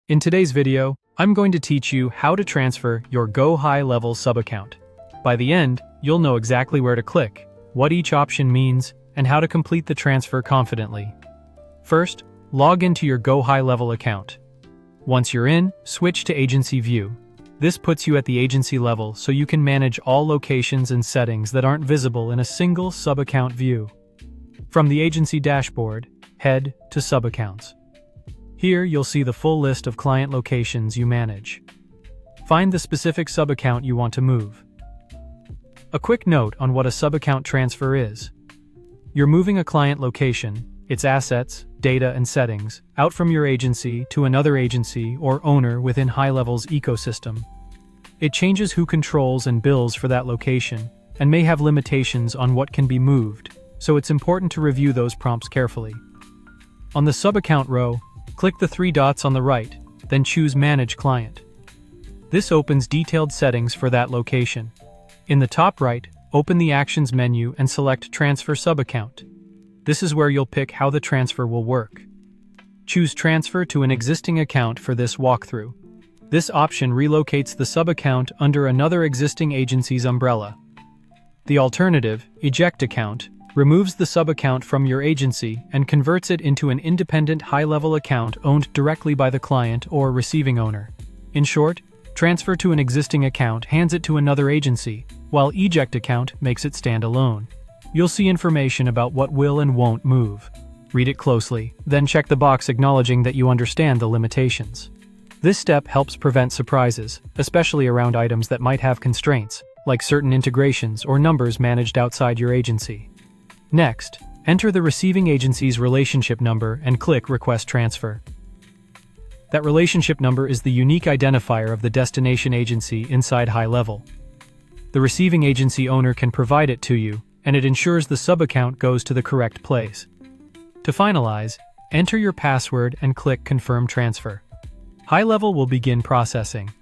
In today's video, I'm going to teach you how to transfer your GoHighLevel sub-account. By the end, you'll know exactly where to click, what each option means, and how to complete the transfer confidently. First, log into your GoHighLevel account. Once you're in, switch to Agency View. This puts you at the agency level so you can manage all locations and settings that aren't visible in a single sub-account view. From the agency dashboard, head to Sub-Accounts. Here you'll see the full list of client locations you manage. Find the specific sub-account you want to move. A quick note on what a sub-account transfer is. You're moving a client location, its assets, data and settings, out from your agency to another agency or owner within GoHighLevel's ecosystem. It changes who controls and bills for that location, and may have limitations on what can be moved, so it's important to review those prompts carefully. On the sub-account row, click the three dots on the right, then choose Manage Client. This opens detailed settings for that location. In the top right, open the Actions menu and select Transfer Sub-Account. This is where you'll pick how the transfer will work. Choose Transfer to an existing account for this walkthrough. This option relocates the sub-account under another existing agency's umbrella. The alternative, Eject Account, removes the sub-account from your agency and converts it into an independent GoHighLevel account owned directly by the client or receiving owner. In short, Transfer to an existing account hands it to another agency, while Eject Account makes it stand alone. You'll see information about what will and won't move. Read it closely, then check the box acknowledging that you understand the limitations. This step helps prevent surprises, especially around items that might have constraints, like certain integrations or numbers managed outside your agency. Next, enter the receiving agency's relationship number and click Request Transfer. That relationship number is the unique identifier of the destination agency inside GoHighLevel. The receiving agency owner can provide it to you, and it ensures the sub-account goes to the correct place. To finalize, enter your password and click Confirm Transfer. GoHighLevel will begin processing.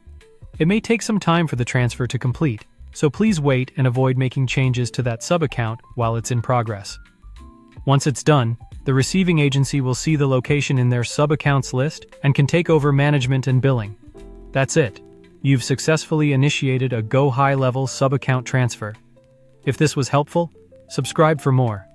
It may take some time for the transfer to complete, so please wait and avoid making changes to that sub-account while it's in progress. Once it's done, the receiving agency will see the location in their sub-accounts list and can take over management and billing. That's it. You've successfully initiated a GoHighLevel sub-account transfer. If this was helpful, subscribe for more.